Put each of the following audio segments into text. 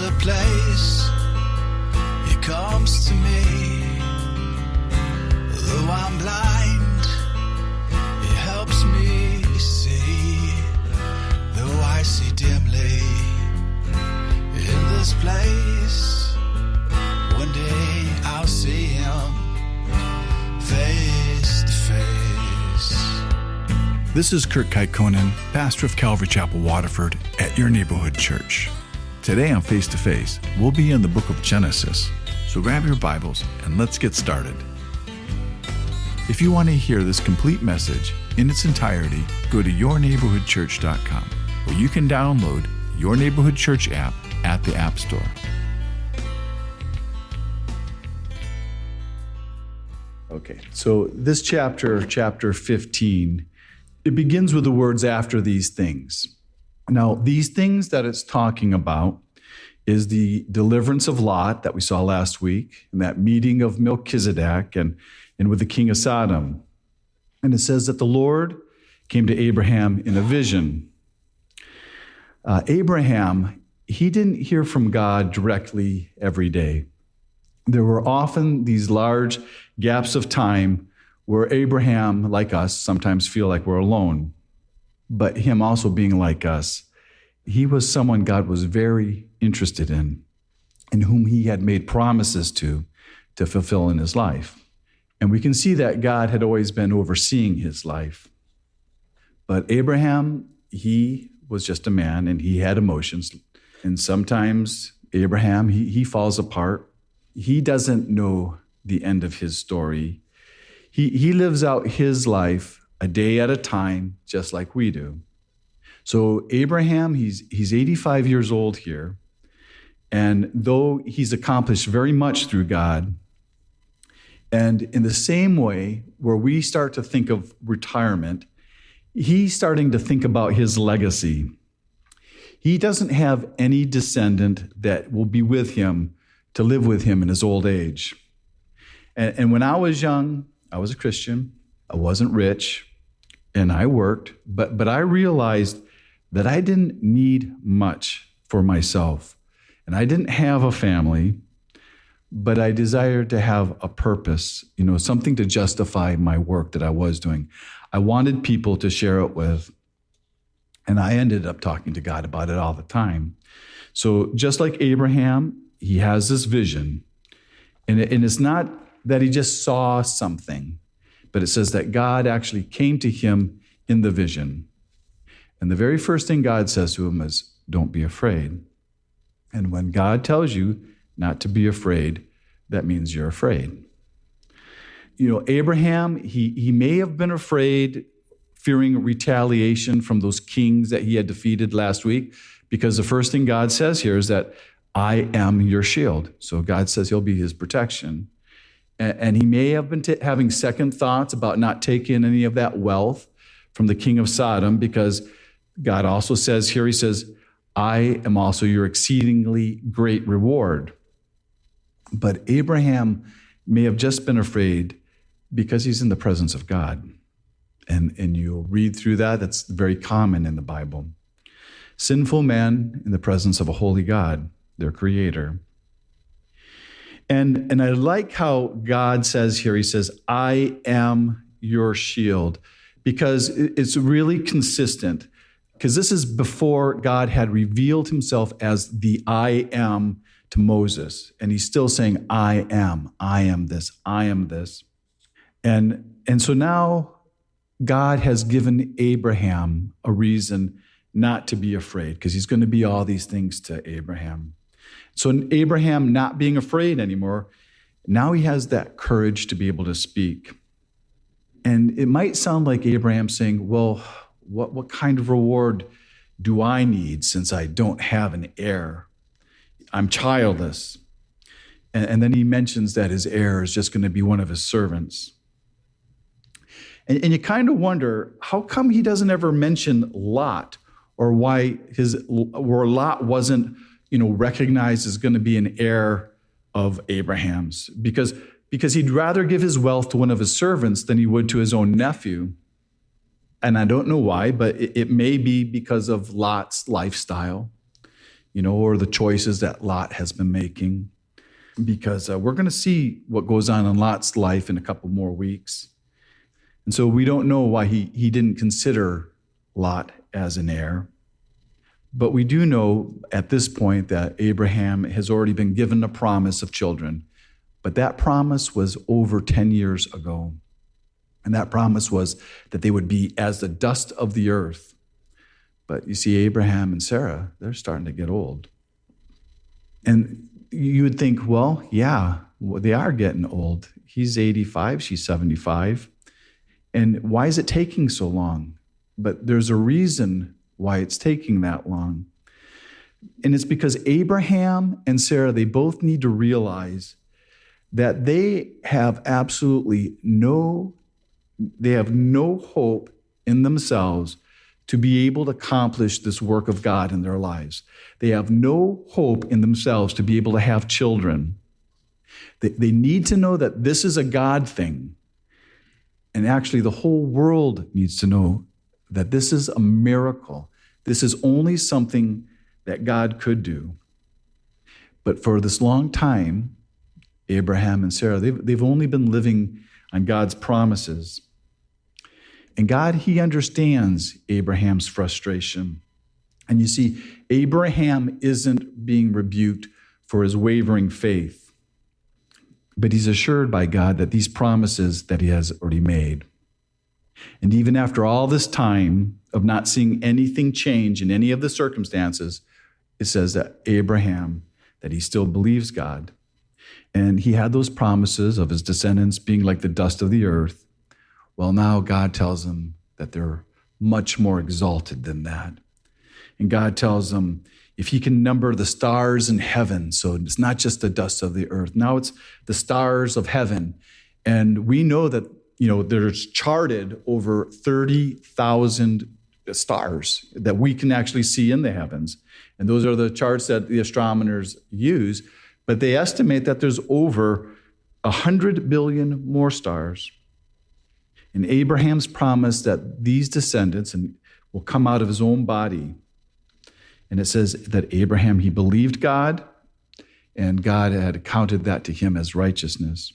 There's a place He comes to me. Though I'm blind, He helps me see. Though I see dimly in this place, one day I'll see Him face to face. This is Kurt Kaikkonen, pastor of Calvary Chapel, Waterford, at your neighborhood church. Today on Face to Face, we'll be in the book of Genesis. So grab your Bibles and let's get started. If you want to hear this complete message in its entirety, go to yourneighborhoodchurch.com, where you can download Your Neighborhood Church app at the App Store. Okay, so this chapter 15, it begins with the words "after these things." Now, these things that it's talking about is the deliverance of Lot that we saw last week, and that meeting of Melchizedek and with the king of Sodom. And it says that the Lord came to Abraham in a vision. Abraham, he didn't hear from God directly every day. There were often these large gaps of time where Abraham, like us, sometimes feel like we're alone. But him also being like us, he was someone God was very interested in whom he had made promises to fulfill in his life. And we can see that God had always been overseeing his life. But Abraham, he was just a man and he had emotions. And sometimes Abraham, he falls apart. He doesn't know the end of his story. He lives out his life a day at a time, just like we do. So Abraham, he's 85 years old here. And though he's accomplished very much through God, and in the same way where we start to think of retirement, he's starting to think about his legacy. He doesn't have any descendant that will be with him to live with him in his old age. And when I was young, I was a Christian. I wasn't rich, and I worked, but I realized that I didn't need much for myself. And I didn't have a family, but I desired to have a purpose, something to justify my work that I was doing. I wanted people to share it with, and I ended up talking to God about it all the time. So just like Abraham, he has this vision, and it's not that he just saw something, but it says that God actually came to him in the vision. And the very first thing God says to him is, "Don't be afraid." And when God tells you not to be afraid, that means you're afraid. Abraham, he may have been afraid, fearing retaliation from those kings that he had defeated last week, because the first thing God says here is that I am your shield. So God says he'll be his protection. And he may have been having second thoughts about not taking any of that wealth from the king of Sodom, because God also says here, he says, I am also your exceedingly great reward. But Abraham may have just been afraid because he's in the presence of God. And you'll read through that. That's very common in the Bible. Sinful man in the presence of a holy God, their creator. And I like how God says here, he says, I am your shield, because it's really consistent. Because this is before God had revealed himself as the I am to Moses. And he's still saying, I am this, I am this. And so now God has given Abraham a reason not to be afraid, because he's going to be all these things to Abraham. So Abraham not being afraid anymore, now he has that courage to be able to speak. And it might sound like Abraham saying, well, what kind of reward do I need since I don't have an heir? I'm childless. And then he mentions that his heir is just going to be one of his servants. And you kind of wonder, how come he doesn't ever mention Lot, or why Lot wasn't recognized as going to be an heir of Abraham's? Because he'd rather give his wealth to one of his servants than he would to his own nephew. And I don't know why, but it may be because of Lot's lifestyle. or the choices that Lot has been making. Because we're going to see what goes on in Lot's life in a couple more weeks. And so we don't know why he didn't consider Lot as an heir. But we do know at this point that Abraham has already been given a promise of children. But that promise was over 10 years ago. And that promise was that they would be as the dust of the earth. But you see, Abraham and Sarah, they're starting to get old. And you would think, well, yeah, they are getting old. He's 85, she's 75. And why is it taking so long? But there's a reason why it's taking that long. And it's because Abraham and Sarah, they both need to realize that they have no hope in themselves to be able to accomplish this work of God in their lives. They have no hope in themselves to be able to have children. They need to know that this is a God thing. And actually, the whole world needs to know that this is a miracle. This is only something that God could do. But for this long time, Abraham and Sarah, they've only been living on God's promises. And God, he understands Abraham's frustration. And you see, Abraham isn't being rebuked for his wavering faith, but he's assured by God that these promises that he has already made. And even after all this time of not seeing anything change in any of the circumstances, it says that Abraham, that he still believes God. And he had those promises of his descendants being like the dust of the earth. Well, now God tells him that they're much more exalted than that. And God tells him, if he can number the stars in heaven, so it's not just the dust of the earth, now it's the stars of heaven. And we know that, there's charted over 30,000 stars that we can actually see in the heavens. And those are the charts that the astronomers use. But they estimate that there's over 100 billion more stars. And Abraham's promise that these descendants will come out of his own body. And it says that Abraham, he believed God, and God had accounted that to him as righteousness.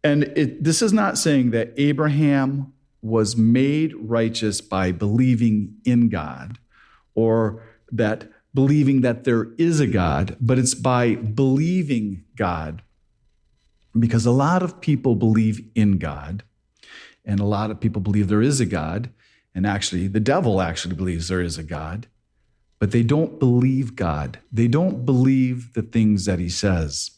And this is not saying that Abraham was made righteous by believing in God, or that believing that there is a God, but it's by believing God. Because a lot of people believe in God, and a lot of people believe there is a God, and actually, the devil actually believes there is a God, but they don't believe God. They don't believe the things that he says.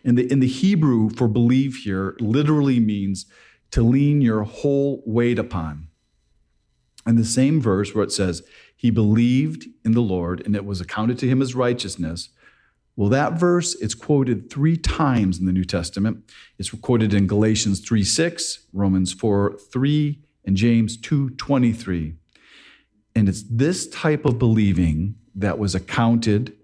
In the Hebrew for believe here literally means to lean your whole weight upon. And the same verse where it says, he believed in the Lord and it was accounted to him as righteousness. Well, that verse, it's quoted 3 times in the New Testament. It's quoted in Galatians 3:6, Romans 4:3, and James 2:23. And it's this type of believing that was accounted,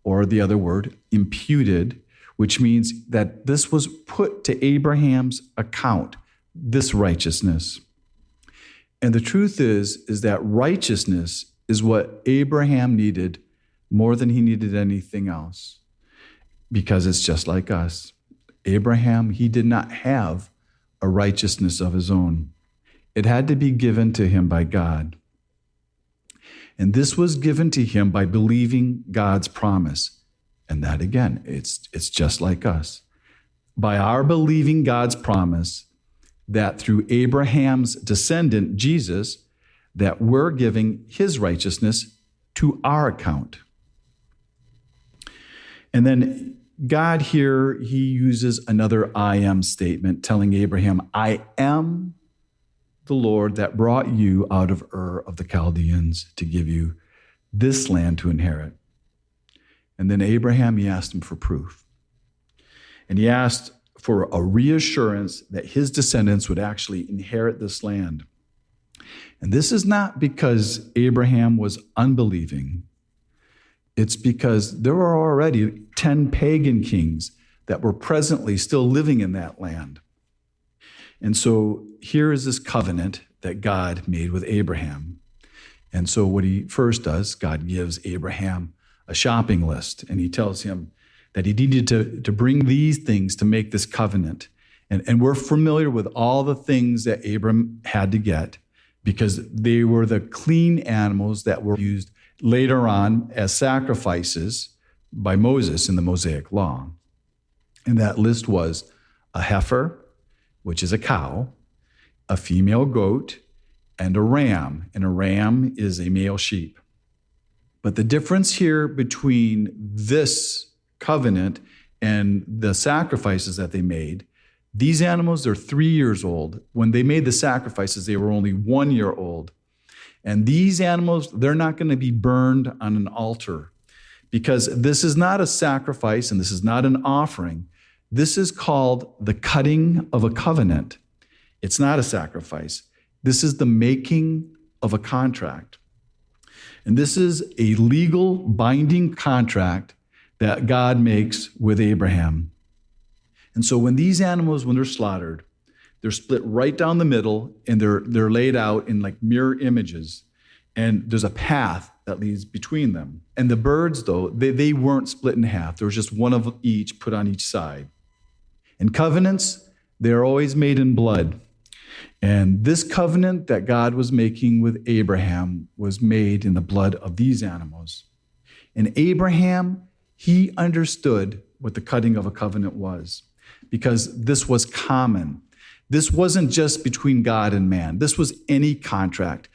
or the other word, imputed, which means that this was put to Abraham's account, this righteousness. And the truth is that righteousness is what Abraham needed more than he needed anything else, because it's just like us. Abraham, he did not have a righteousness of his own. It had to be given to him by God. And this was given to him by believing God's promise. And that, again, it's just like us. By our believing God's promise that through Abraham's descendant, Jesus, that we're giving his righteousness to our account. And then God here, he uses another I am statement, telling Abraham, I am the Lord that brought you out of Ur of the Chaldeans to give you this land to inherit. And then Abraham, he asked him for proof. And he asked for a reassurance that his descendants would actually inherit this land. And this is not because Abraham was unbelieving. It's because there were already 10 pagan kings that were presently still living in that land. And so here is this covenant that God made with Abraham. And so what he first does, God gives Abraham a shopping list, and he tells him that he needed to bring these things to make this covenant. And we're familiar with all the things that Abram had to get because they were the clean animals that were used later on as sacrifices by Moses in the Mosaic Law. And that list was a heifer, which is a cow, a female goat, and a ram. And a ram is a male sheep. But the difference here between this covenant and the sacrifices that they made, these animals are 3 years old. When they made the sacrifices, they were only 1 year old. And these animals, they're not going to be burned on an altar because this is not a sacrifice and this is not an offering. This is called the cutting of a covenant. It's not a sacrifice. This is the making of a contract. And this is a legal binding contract that God makes with Abraham. And so when these animals, when they're slaughtered, they're split right down the middle and they're laid out in like mirror images. And there's a path that leads between them. And the birds, though, they weren't split in half. There was just one of each put on each side. And covenants, they're always made in blood. And this covenant that God was making with Abraham was made in the blood of these animals. And Abraham, he understood what the cutting of a covenant was because this was common. This wasn't just between God and man. This was any contract.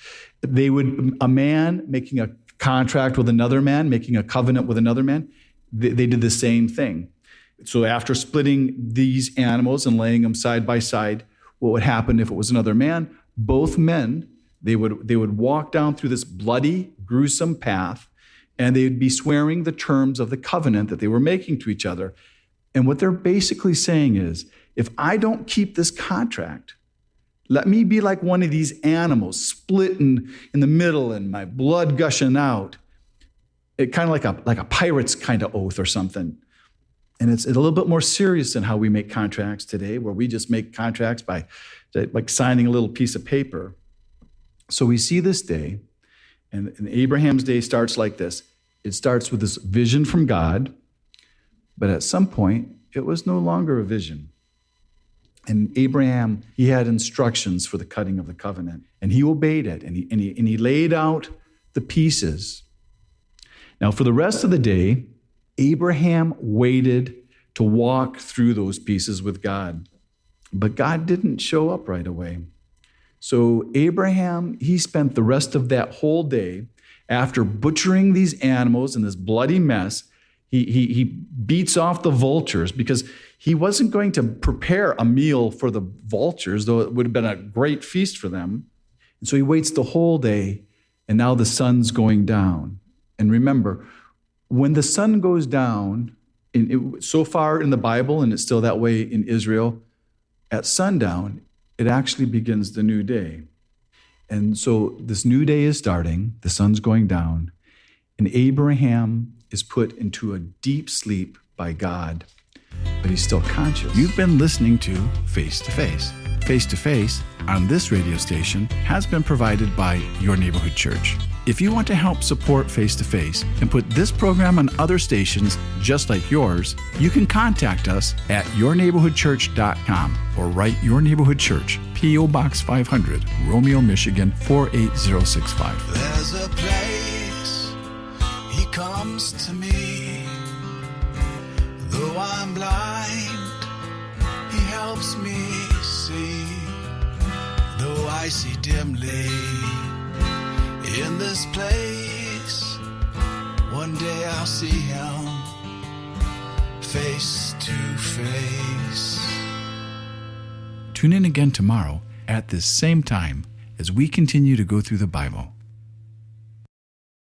A man making a contract with another man, making a covenant with another man, they did the same thing. So after splitting these animals and laying them side by side, what would happen if it was another man? Both men, they would walk down through this bloody, gruesome path, and they'd be swearing the terms of the covenant that they were making to each other. And what they're basically saying is, if I don't keep this contract, let me be like one of these animals, split in the middle and my blood gushing out. It kind of like a pirate's kind of oath or something. And it's a little bit more serious than how we make contracts today, where we just make contracts by like signing a little piece of paper. So we see this day, and Abraham's day starts like this. It starts with this vision from God, but at some point, it was no longer a vision. And Abraham, he had instructions for the cutting of the covenant, and he obeyed it, and he laid out the pieces. Now, for the rest of the day, Abraham waited to walk through those pieces with God, but God didn't show up right away. So Abraham, he spent the rest of that whole day, after butchering these animals in this bloody mess, he beats off the vultures because he wasn't going to prepare a meal for the vultures, though it would have been a great feast for them. And so he waits the whole day, and now the sun's going down. And remember, when the sun goes down, so far in the Bible, and it's still that way in Israel, at sundown, it actually begins the new day. And so this new day is starting, the sun's going down, and Abraham is put into a deep sleep by God, but he's still conscious. You've been listening to Face to Face. Face to Face on this radio station has been provided by Your Neighborhood Church. If you want to help support Face to Face and put this program on other stations just like yours, you can contact us at yourneighborhoodchurch.com or write Your Neighborhood Church, P.O. Box 500, Romeo, Michigan 48065. There's a place he comes to me. Though I'm blind, he helps me see. Though I see dimly in this place, one day I'll see him face to face. Tune in again tomorrow at this same time as we continue to go through the Bible.